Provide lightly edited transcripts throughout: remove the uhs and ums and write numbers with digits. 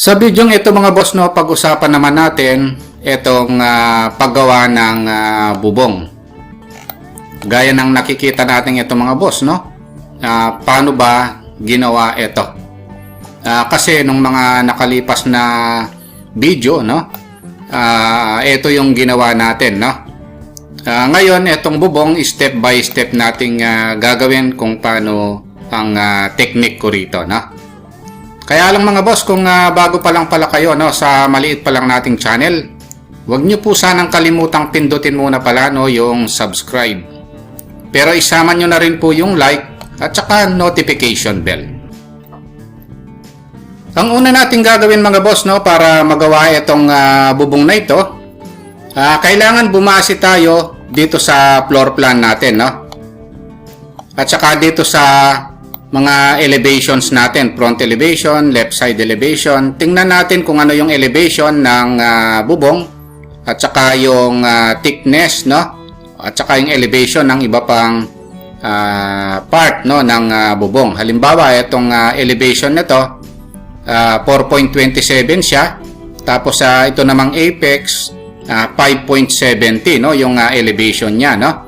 Sa bidyong ito mga boss, no, pag-usapan naman natin itong paggawa ng bubong. Gaya ng nakikita natin ito mga boss, no? Paano ba ginawa ito? Kasi nung mga nakalipas na video, no, ito yung ginawa natin, no? Ngayon, itong bubong, step by step nating gagawin kung paano ang technique ko rito, no? Kaya lang mga boss, kung bago pa lang pala kayo, no, sa maliit pa lang nating channel, huwag nyo po sanang kalimutang pindutin muna pala, no, yung subscribe. Pero isama nyo na rin po yung like at saka notification bell. Ang una nating gagawin mga boss, no, para magawa itong bubong na ito, kailangan bumase tayo dito sa floor plan natin, no? At saka dito sa mga elevations natin, front elevation, left side elevation. Tingnan natin kung ano yung elevation ng bubong at saka yung thickness, no? At saka yung elevation ng iba pang part, no, ng bubong. Halimbawa, itong elevation nito 4.27 siya. Tapos ito namang apex 5.70, no, yung elevation niya, no?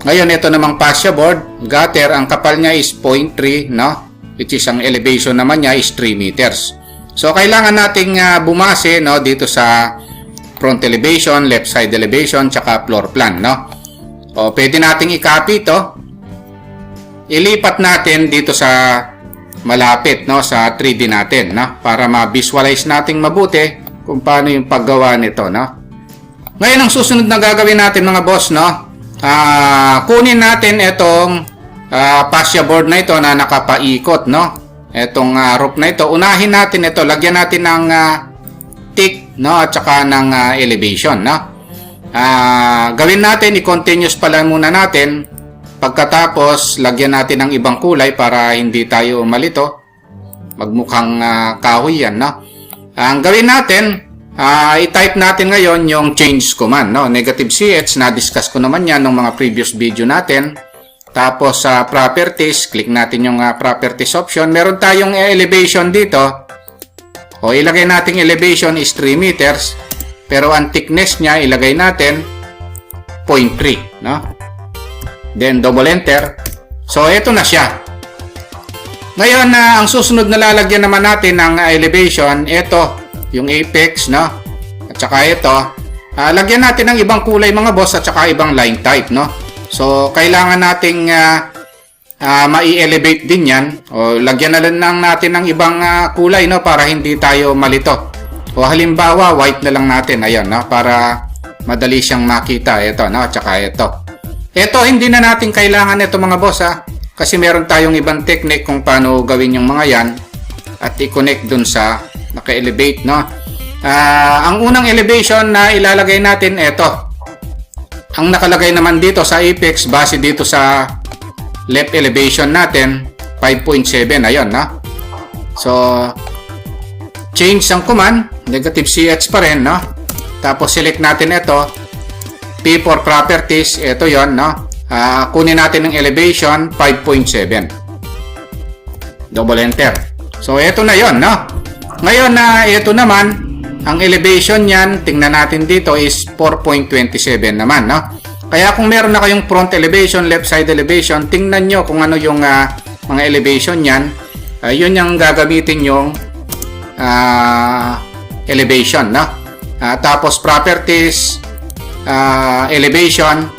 Ngayon, ito namang fascia board, gutter, ang kapal niya is 0.3, no? Which is ang elevation naman niya is 3 meters. So, kailangan nating bumase, no, dito sa front elevation, left side elevation, tsaka floor plan, no? O, pwede nating i-copy ito. Ilipat natin dito sa malapit, no, sa 3D natin, no? Para ma-visualize nating mabuti kung paano yung paggawa nito, no? Ngayon, ang susunod na gagawin natin mga boss, no? Kunin natin itong fascia board na ito na nakapaikot, no? Itong roof na ito. Unahin natin ito. Lagyan natin ng thick, no? At saka ng elevation, no? Gawin natin, i-continuous pala muna natin. Pagkatapos, lagyan natin ng ibang kulay para hindi tayo malito. Magmukhang kahoy yan, no? Ang gawin natin, i-type natin ngayon yung change command, no? Negative CH, na-discuss ko naman yan ng mga previous video natin. Tapos sa properties, click natin yung properties option. Meron tayong elevation dito. O ilagay natin elevation is 3 meters. Pero ang thickness niya, ilagay natin 0.3, no? Then double enter. So ito na siya. Ngayon, ang susunod na lalagyan naman natin ng elevation, ito yung apex, no? At saka ito, lagyan natin ng ibang kulay mga boss at saka ibang line type, no? So, kailangan nating mai-elevate din yan. O, lagyan na lang natin ng ibang kulay, no? Para hindi tayo malito. O, halimbawa, white na lang natin. Ayan, no? Para madali siyang makita. Ito, no? At saka ito. Ito, hindi na natin kailangan ito mga boss, ha? Kasi meron tayong ibang technique kung paano gawin yung mga yan at i-connect dun sa naka-elevate, no? Ang unang elevation na ilalagay natin, ito. Ang nakalagay naman dito sa apex, base dito sa left elevation natin, 5.7, ayun, no? So, change ang command, negative CH pa rin, no? Tapos, select natin ito, P4 properties, ito yon, no? Kunin natin ng elevation, 5.7. Double enter. So, ito na yon, no? Ngayon ito naman, ang elevation niyan, tingnan natin dito is 4.27 naman, no? Kaya kung meron na kayong front elevation, left side elevation, tingnan nyo kung ano yung mga elevation niyan. Yun yung gagamitin yung elevation, no? Tapos properties, elevation,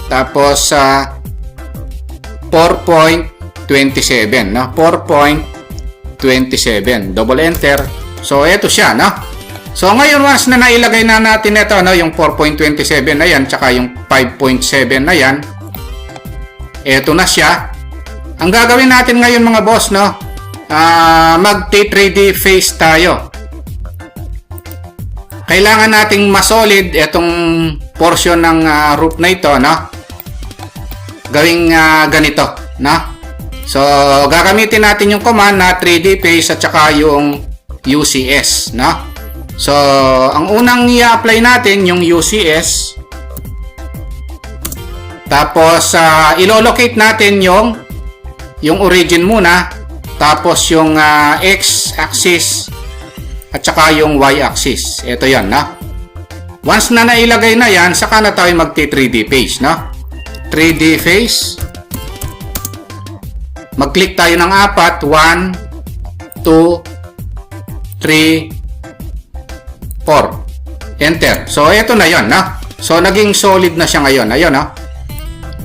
tapos 4.27, no? 4.27, double enter. So ito siya, no? So ngayon once na nailagay na natin ito, no, yung 4.27 na yan tsaka yung 5.7 na yan, ito na siya. Ang gagawin natin ngayon mga boss, no, mag 3D face tayo. Kailangan nating masolid itong portion ng roof na ito, no? Gawing ganito, no? So, gagamitin natin yung command na 3D face at saka yung UCS, no? So, ang unang i-apply natin yung UCS. Tapos, ilo-locate natin yung origin muna. Tapos, yung X-axis at saka yung y-axis. Ito yan, no? Once na nailagay na yan, saka na tayo magti 3D face, no? 3D face. Mag-click tayo ng 4. 1, 2, 3, 4. Enter. So, ito na yon, no? So, naging solid na siya ngayon. Ayun, no?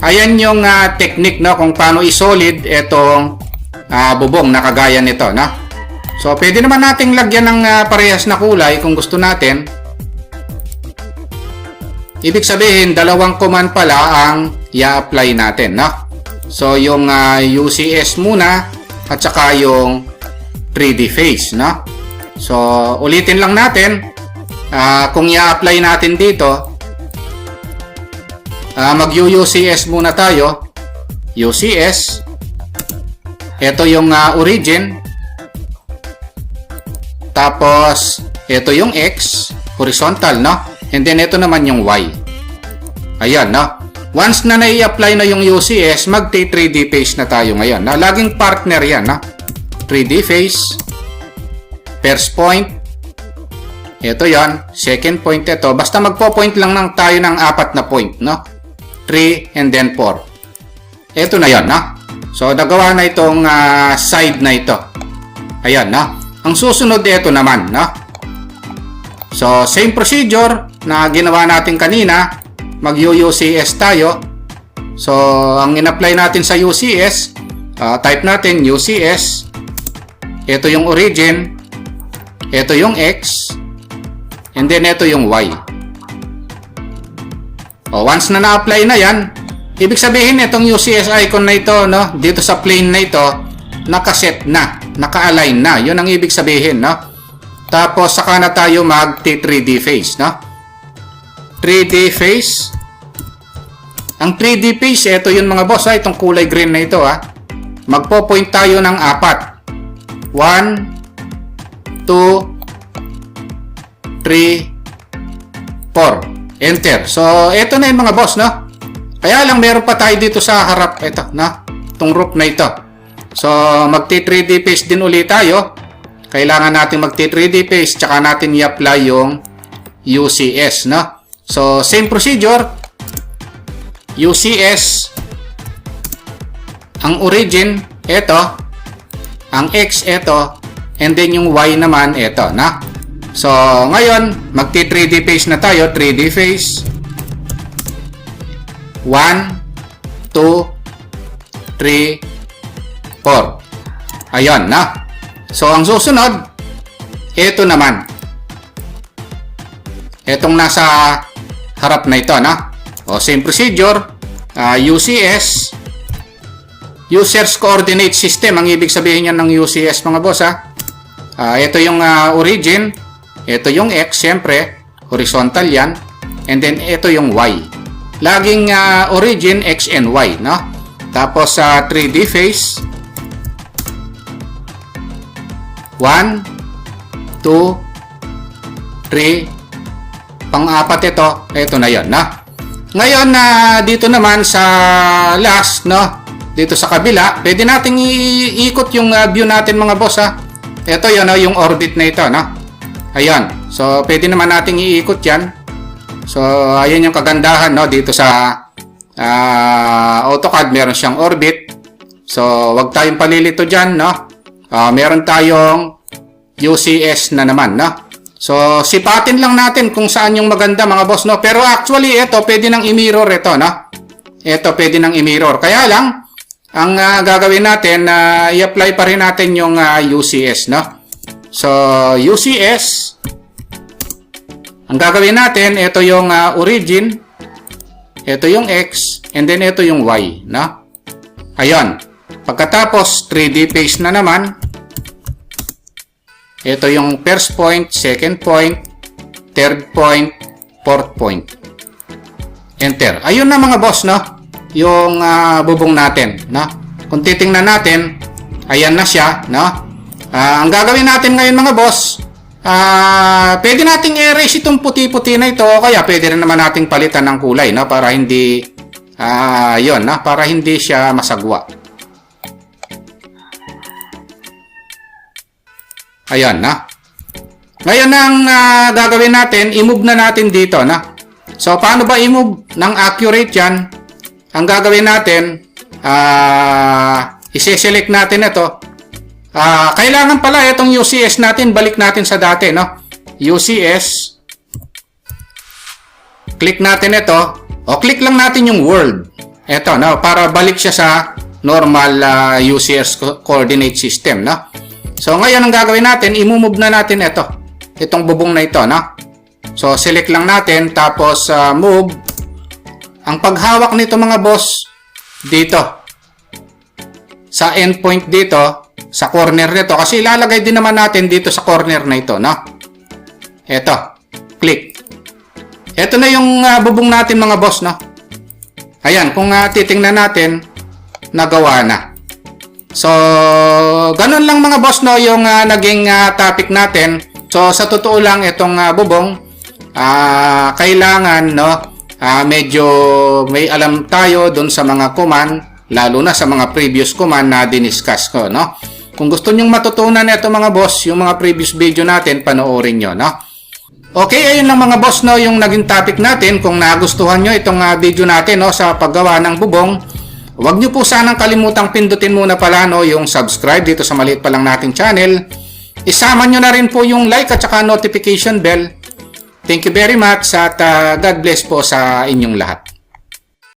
Ayan yung technique, no? Kung paano i-solid itong bubong na kagaya nito, no? So, pwede naman nating lagyan ng parehas na kulay kung gusto natin. Ibig sabihin, dalawang command pala ang i-apply natin, no? So, yung UCS muna at saka yung 3D face, no? So, ulitin lang natin. Kung i-apply natin dito, mag-UCS muna tayo. UCS. Ito yung origin. Tapos, ito yung X, horizontal, no? And then, ito naman yung Y. Ayan, no? Once na nai-apply na yung UCS, magti-3D face na tayo ngayon. Na laging partner yan, no? 3D face. First point. Ito yan. Second point ito. Basta magpo-point lang tayo ng 4 na point, no? 3 and then 4. Ito na yan, no? So, nagawa na itong side na ito. Ayan, no? Ang susunod ito naman, no? So, same procedure na ginawa natin kanina. Mag-UCS tayo. So, ang in-apply natin sa UCS, type natin UCS. Ito yung origin. Ito yung X. And then, ito yung Y. Once na na-apply na yan, ibig sabihin itong UCS icon na ito, no? Dito sa plane na ito, nakaset na. Naka-align na. Yun ang ibig sabihin, no? Tapos, saka na tayo mag-3D face, no? 3D face. Ang 3D face, ito yun mga boss, itong kulay green na ito, Magpo-point tayo ng 4. 1, 2, 3, 4. Enter. So, ito na yung mga boss, no? Kaya lang, meron pa tayo dito sa harap, ito, no? Itong roof na ito. So, magti-3D face din ulit tayo. Kailangan natin magti-3D face, tsaka natin i-apply yung UCS, no? So, same procedure. UCS. Ang origin, ito. Ang X, ito. And then yung Y naman, ito, na? So, ngayon, magti-3D face na tayo. 3D face. 1, 2, 3, 4. Ayan, na? So, ang susunod, ito naman. Itong nasa harap na ito, no? Same procedure. UCS. User's Coordinate System. Ang ibig sabihin yan ng UCS, mga boss, ito yung origin. Ito yung X, siyempre. Horizontal yan. And then, ito yung Y. Laging origin, X and Y, no? Tapos, 3D face. 1, 2, 3, pang-apat ito na yon, no? Ngayon, dito naman sa last, no? Dito sa kabila, pwede nating iikot yung view natin, mga boss, Ito yun, no? Yung orbit na ito, no? Ayan. So, pwede naman nating iikot yan. So, ayun yung kagandahan, no? Dito sa AutoCAD, meron siyang orbit. So, wag tayong palilito dyan, no? Meron tayong UCS na naman, no? So, sipatin lang natin kung saan yung maganda, mga boss, no? Pero actually, ito, pwede nang i-mirror ito, no? Ito, pwede nang i-mirror. Kaya lang, ang gagawin natin, i-apply pa rin natin yung UCS, no? So, UCS, ang gagawin natin, ito yung origin, ito yung X, and then ito yung Y, no? Ayun. Pagkatapos, 3D face na naman. Ito yung first point, second point, third point, fourth point. Enter. Ayun na, mga boss, no? Yung bubong natin, no? Kung titingnan natin, ayan na siya, no? Ang gagawin natin ngayon, mga boss, pwede nating erase itong puti-puti na ito, kaya pwede rin naman nating palitan ng kulay, no? Para hindi, yun, no? Para hindi siya masagwa. Ayan, na. Ngayon ang gagawin natin, i-move na natin dito, no? So, paano ba i-move ng accurate yan? Ang gagawin natin, isi-select natin ito. Kailangan pala itong UCS natin, balik natin sa dati, no? UCS. Click natin ito. O, click lang natin yung world. Ito, no? Para balik siya sa normal UCS coordinate system, no? So, ngayon ang gagawin natin, i-move na natin ito. Itong bubong na ito, no? So, select lang natin, tapos move. Ang paghawak nito mga boss, dito. Sa endpoint dito, sa corner nito. Kasi ilalagay din naman natin dito sa corner na ito, no? Ito. Click. Ito na yung bubong natin mga boss, no? Ayan, kung titingnan natin, nagawa na. So, ganun lang mga boss, no, yung naging topic natin. So, sa totoo lang, itong bubong, kailangan, no, medyo may alam tayo dun sa mga command, lalo na sa mga previous command na diniscuss ko, no. Kung gusto nyong matutunan ito mga boss, yung mga previous video natin, panoorin nyo, no. Okay, ayun lang mga boss, no, yung naging topic natin. Kung nagustuhan nyo itong video natin, no, sa paggawa ng bubong, huwag nyo po sanang kalimutang pindutin muna pala, no, yung subscribe dito sa maliit pa lang nating channel. Isama nyo na rin po yung like at saka notification bell. Thank you very much at God bless po sa inyong lahat.